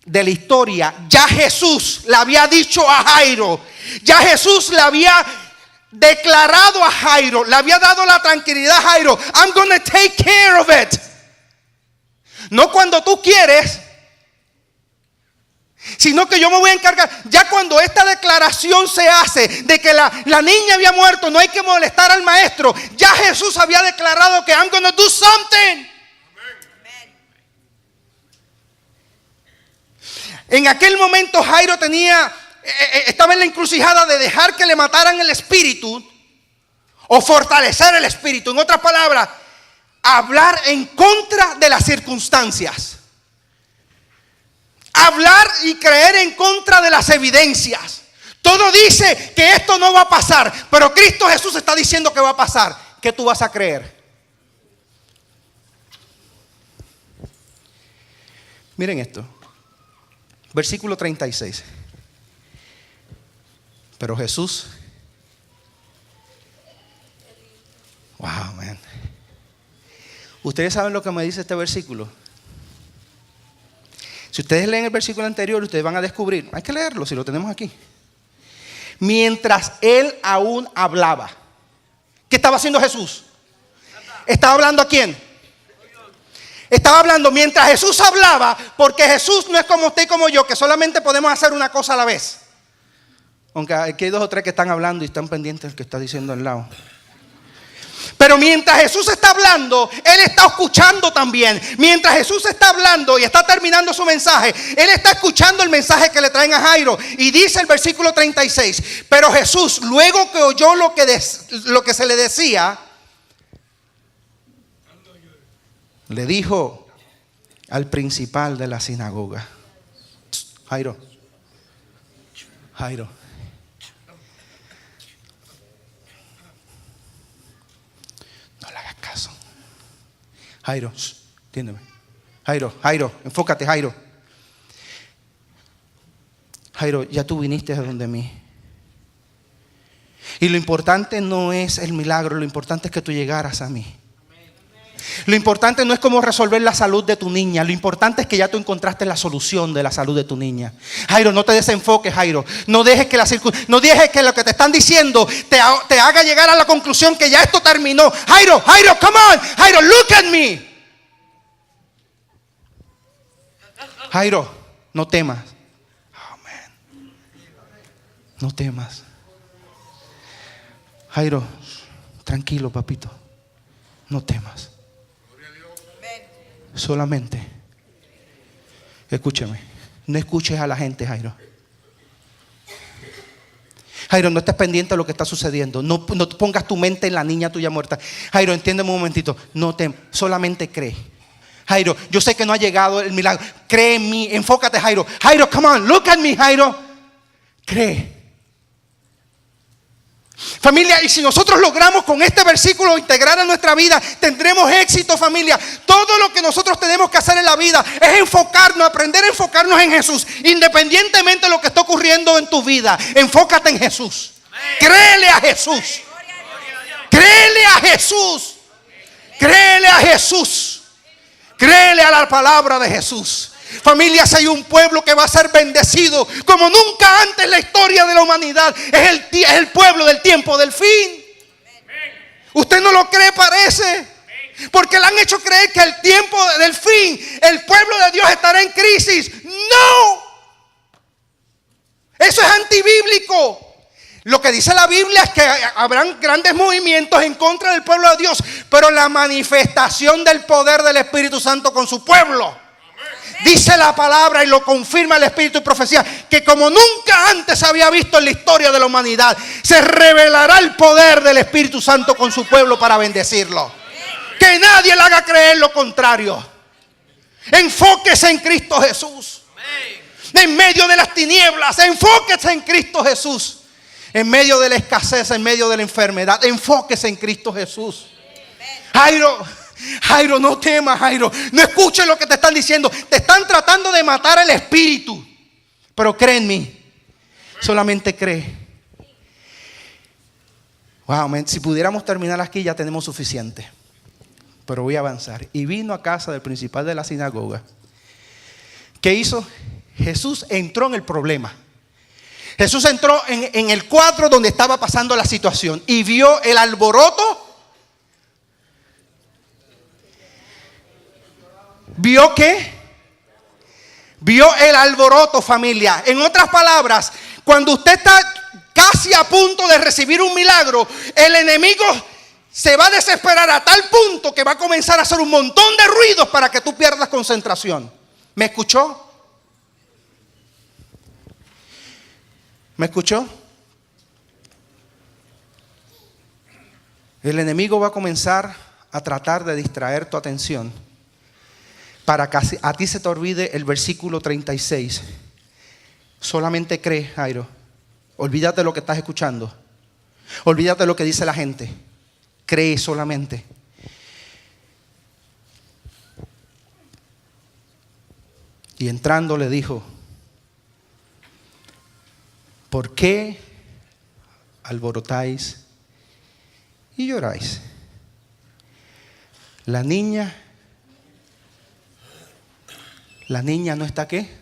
de la historia, ya Jesús le había dicho a Jairo, ya Jesús le había declarado a Jairo, le había dado la tranquilidad a Jairo: I'm going to take care of it. No cuando tú quieres, sino que yo me voy a encargar. Ya cuando esta declaración se hace de que la niña había muerto, no hay que molestar al maestro, ya Jesús había declarado que I'm going to do something. En aquel momento Jairo estaba en la encrucijada de dejar que le mataran el espíritu o fortalecer el espíritu. En otras palabras, hablar en contra de las circunstancias. Hablar y creer en contra de las evidencias. Todo dice que esto no va a pasar, pero Cristo Jesús está diciendo que va a pasar. ¿Qué tú vas a creer? Miren esto. Versículo 36. Pero Jesús, wow, man. Ustedes saben lo que me dice este versículo. Si ustedes leen el versículo anterior, ustedes van a descubrir, hay que leerlo si lo tenemos aquí. Mientras él aún hablaba, ¿qué estaba haciendo Jesús? ¿Estaba hablando a quién? Estaba hablando mientras Jesús hablaba, porque Jesús no es como usted y como yo, que solamente podemos hacer una cosa a la vez. Aunque aquí hay 2 o 3 que están hablando y están pendientes del que está diciendo al lado. Pero mientras Jesús está hablando, Él está escuchando también. Mientras Jesús está hablando y está terminando su mensaje, Él está escuchando el mensaje que le traen a Jairo. Y dice el versículo 36, pero Jesús, luego que oyó lo que se le decía, le dijo al principal de la sinagoga: Jairo, no le hagas caso. Jairo, entiéndeme. Jairo, enfócate, Jairo. Jairo, ya tú viniste a donde mí. Y lo importante no es el milagro, lo importante es que tú llegaras a mí. Lo importante no es cómo resolver la salud de tu niña. Lo importante es que ya tú encontraste la solución de la salud de tu niña. Jairo, no te desenfoques, Jairo. No dejes que lo que te están diciendo te haga llegar a la conclusión que ya esto terminó. Jairo, come on. Jairo, look at me. Jairo, no temas. Amén. No temas. Jairo, tranquilo, papito. No temas. Solamente, escúchame, No escuches a la gente, Jairo. Jairo, no estés pendiente de lo que está sucediendo. No pongas tu mente en la niña tuya muerta. Jairo, entiéndeme un momentito. Solamente cree. Jairo, yo sé que no ha llegado el milagro. Cree en mí. Enfócate, Jairo. Jairo, come on, look at me, Jairo. Cree. Familia, y si nosotros logramos con este versículo integrar a nuestra vida, tendremos éxito, familia. Todo lo que nosotros tenemos que hacer en la vida es enfocarnos, aprender a enfocarnos en Jesús. Independientemente de lo que está ocurriendo en tu vida, enfócate en Jesús. Créele a Jesús. Créele a Jesús. Créele a Jesús. Créele a la palabra de Jesús. Familia, si hay un pueblo que va a ser bendecido como nunca antes en la historia de la humanidad, es el pueblo del tiempo del fin. ¿Usted no lo cree? Parece. Porque le han hecho creer que el tiempo del fin, el pueblo de Dios estará en crisis. No. Eso es antibíblico. Lo que dice la Biblia es que habrán grandes movimientos en contra del pueblo de Dios, pero la manifestación del poder del Espíritu Santo con su pueblo. Dice la palabra y lo confirma el Espíritu y profecía, que como nunca antes se había visto en la historia de la humanidad, se revelará el poder del Espíritu Santo con su pueblo para bendecirlo. Que nadie le haga creer lo contrario. Enfóquese en Cristo Jesús. En medio de las tinieblas, enfóquese en Cristo Jesús. En medio de la escasez, en medio de la enfermedad, enfóquese en Cristo Jesús. Jairo, no temas, Jairo. No escuches lo que te están diciendo. Te están tratando de matar el espíritu. Pero cree en mí. Solamente cree. Wow, man, si pudiéramos terminar aquí ya tenemos suficiente. Pero voy a avanzar. Y vino a casa del principal de la sinagoga. ¿Qué hizo? Jesús entró en el problema. Jesús entró en el cuadro donde estaba pasando la situación. Y vio el alboroto. ¿Vio qué? Vio el alboroto, familia. En otras palabras, cuando usted está casi a punto de recibir un milagro, el enemigo se va a desesperar a tal punto que va a comenzar a hacer un montón de ruidos para que tú pierdas concentración. ¿Me escuchó? ¿Me escuchó? El enemigo va a comenzar a tratar de distraer tu atención para que a ti se te olvide el versículo 36. Solamente cree, Jairo. Olvídate de lo que estás escuchando. Olvídate de lo que dice la gente. Cree solamente. Y entrando le dijo: ¿por qué alborotáis y lloráis? La niña no está ¿qué?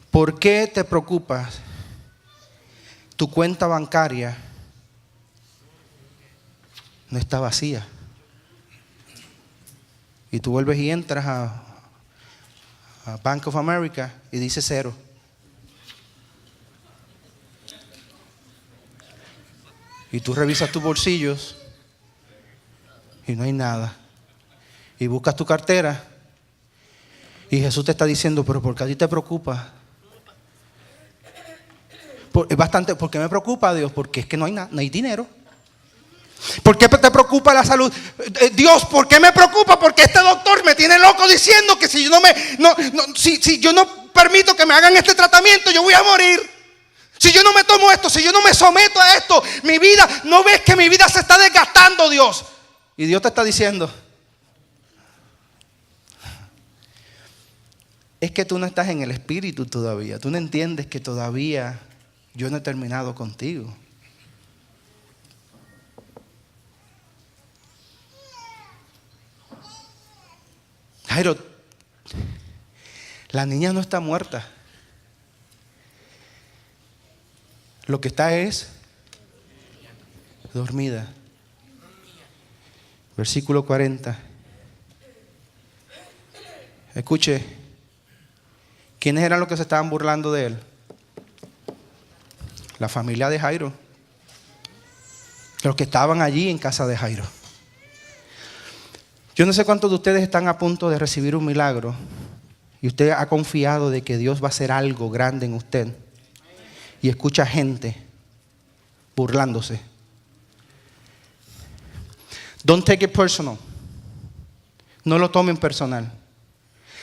¿Por qué te preocupas? Tu cuenta bancaria no está vacía. Y tú vuelves y entras a Bank of America y dice 0. Y tú revisas tus bolsillos y no hay nada. Y buscas tu cartera y Jesús te está diciendo: pero ¿por qué a ti te preocupa? ¿Por qué me preocupa, Dios? Porque es que no hay dinero. ¿Por qué te preocupa la salud? Dios, ¿por qué me preocupa? Porque este doctor me tiene loco diciendo que si yo no permito que me hagan este tratamiento, yo voy a morir. Si yo no me tomo esto, si yo no me someto a esto, mi vida, ¿no ves que mi vida se está desgastando, Dios? Y Dios te está diciendo: es que tú no estás en el espíritu todavía. Tú no entiendes que todavía yo no he terminado contigo. Jairo, la niña no está muerta. Lo que está es dormida. Versículo 40. Escuche, ¿quiénes eran los que se estaban burlando de él? La familia de Jairo. Los que estaban allí en casa de Jairo. Yo no sé cuántos de ustedes están a punto de recibir un milagro y usted ha confiado de que Dios va a hacer algo grande en usted y escucha gente burlándose. Don't take it personal. No lo tomen personal.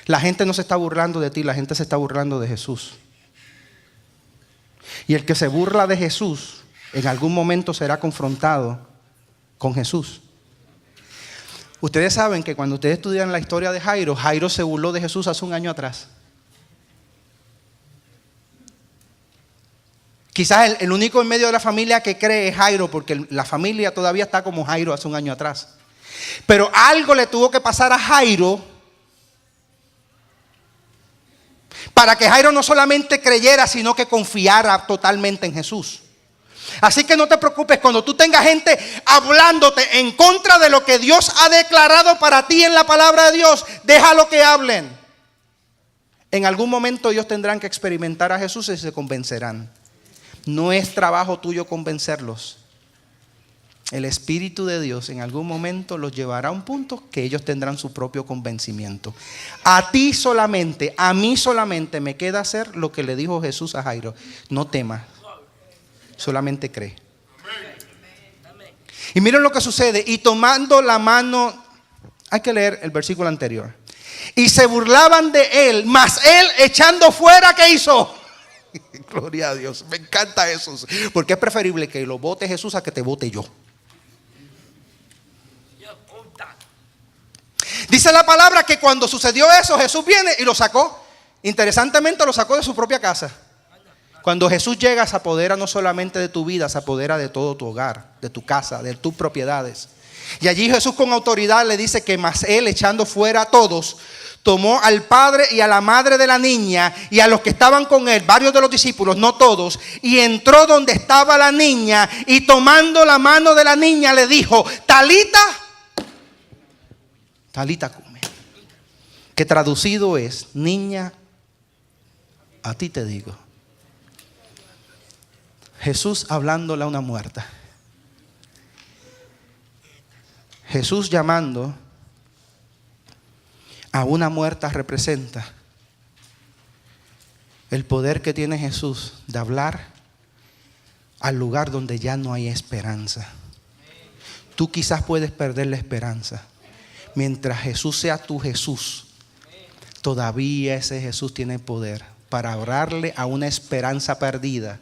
La gente no se está burlando de ti, la gente se está burlando de Jesús. Y el que se burla de Jesús en algún momento será confrontado con Jesús. Ustedes saben que cuando ustedes estudian la historia de Jairo, Jairo se burló de Jesús hace un año atrás. Quizás el único en medio de la familia que cree es Jairo, porque la familia todavía está como Jairo hace un año atrás. Pero algo le tuvo que pasar a Jairo para que Jairo no solamente creyera, sino que confiara totalmente en Jesús. Así que no te preocupes cuando tú tengas gente hablándote en contra de lo que Dios ha declarado para ti en la palabra de Dios. Déjalo que hablen. En algún momento ellos tendrán que experimentar a Jesús y se convencerán. No es trabajo tuyo convencerlos. El Espíritu de Dios en algún momento los llevará a un punto que ellos tendrán su propio convencimiento. A ti solamente, a mí solamente me queda hacer lo que le dijo Jesús a Jairo. No temas, solamente cree. Y miren lo que sucede. Y tomando la mano, hay que leer el versículo anterior. Y se burlaban de él, mas él echando fuera, ¿qué hizo? Gloria a Dios, me encanta eso. Porque es preferible que lo vote Jesús a que te vote yo. Dice la palabra que cuando sucedió eso, Jesús viene y lo sacó. Interesantemente lo sacó de su propia casa. Cuando Jesús llega, se apodera no solamente de tu vida, se apodera de todo tu hogar, de tu casa, de tus propiedades. Y allí Jesús con autoridad le dice que más él, echando fuera a todos, tomó al padre y a la madre de la niña y a los que estaban con él, varios de los discípulos, no todos, y entró donde estaba la niña y tomando la mano de la niña le dijo, Talita, Talita come, que traducido es, niña, a ti te digo. Jesús hablándole a una muerta. Jesús llamando a una muerta representa el poder que tiene Jesús de hablar al lugar donde ya no hay esperanza. Tú quizás puedes perder la esperanza. Mientras Jesús sea tu Jesús, todavía ese Jesús tiene poder para orarle a una esperanza perdida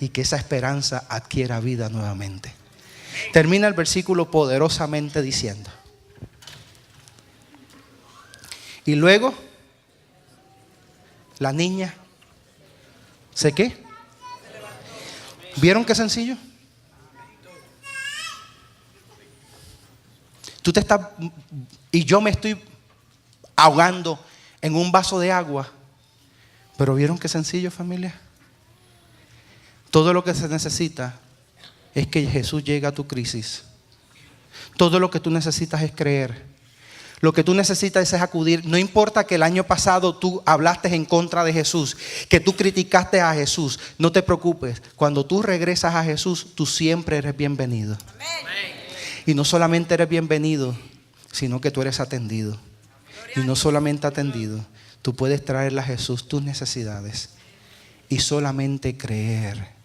y que esa esperanza adquiera vida nuevamente. Termina el versículo poderosamente diciendo: y luego la niña ¿se qué? ¿Vieron qué sencillo? Tú te estás y yo me estoy ahogando en un vaso de agua, pero ¿vieron qué sencillo, familia? Todo lo que se necesita es que Jesús llegue a tu crisis. Todo lo que tú necesitas es creer. Lo que tú necesitas es acudir. No importa que el año pasado tú hablaste en contra de Jesús, que tú criticaste a Jesús. No te preocupes. Cuando tú regresas a Jesús, tú siempre eres bienvenido. Amén. Y no solamente eres bienvenido, sino que tú eres atendido. Y no solamente atendido, tú puedes traerle a Jesús tus necesidades y solamente creer.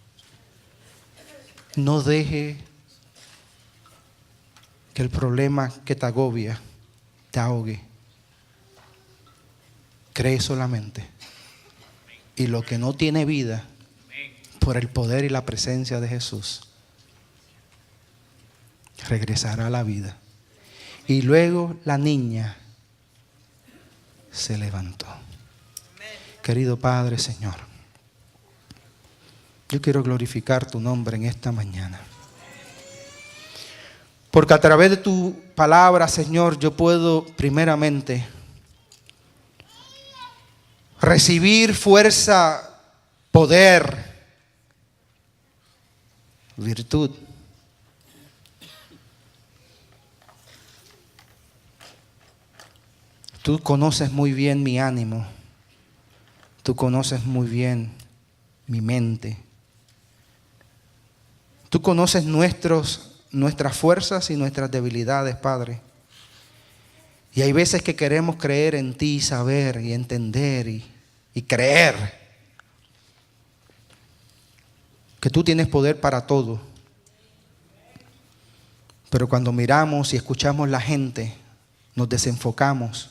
No deje que el problema que te agobia te ahogue. Cree solamente. Y lo que no tiene vida, por el poder y la presencia de Jesús, regresará a la vida. Y luego la niña se levantó. Querido Padre, Señor, yo quiero glorificar tu nombre en esta mañana. Porque a través de tu palabra, Señor, yo puedo primeramente recibir fuerza, poder, virtud. Tú conoces muy bien mi ánimo. Tú conoces muy bien mi mente. Tú conoces nuestras fuerzas y nuestras debilidades, Padre. Y hay veces que queremos creer en ti, saber y entender y creer que tú tienes poder para todo. Pero cuando miramos y escuchamos la gente, nos desenfocamos.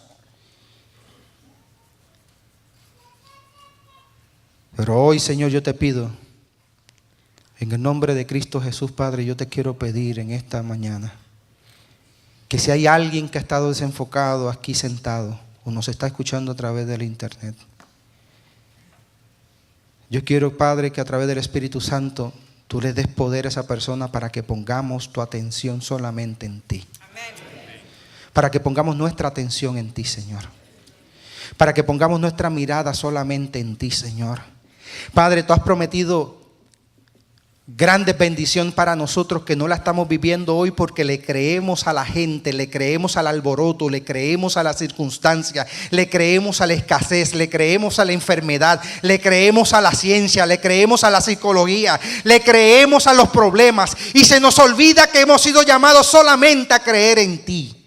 Pero hoy, Señor, yo te pido, en el nombre de Cristo Jesús, Padre, yo te quiero pedir en esta mañana que si hay alguien que ha estado desenfocado aquí sentado o nos está escuchando a través del internet, yo quiero, Padre, que a través del Espíritu Santo tú le des poder a esa persona para que pongamos tu atención solamente en ti. Para que pongamos nuestra atención en ti, Señor. Para que pongamos nuestra mirada solamente en ti, Señor. Padre, tú has prometido grande bendición para nosotros que no la estamos viviendo hoy porque le creemos a la gente, le creemos al alboroto, le creemos a las circunstancias, le creemos a la escasez, le creemos a la enfermedad, le creemos a la ciencia, le creemos a la psicología, le creemos a los problemas y se nos olvida que hemos sido llamados solamente a creer en ti.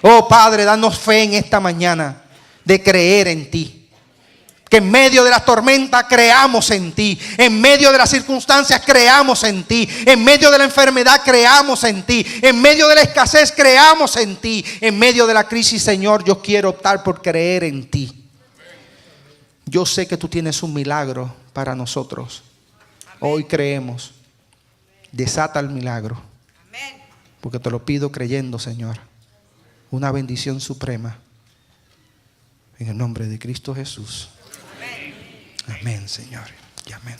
Oh Padre, danos fe en esta mañana de creer en ti. Que en medio de la tormenta creamos en ti. En medio de las circunstancias creamos en ti. En medio de la enfermedad creamos en ti. En medio de la escasez creamos en ti. En medio de la crisis, Señor, yo quiero optar por creer en ti. Yo sé que tú tienes un milagro para nosotros. Hoy creemos. Desata el milagro. Porque te lo pido creyendo, Señor. Una bendición suprema. En el nombre de Cristo Jesús. Amén, Señor. Y amén.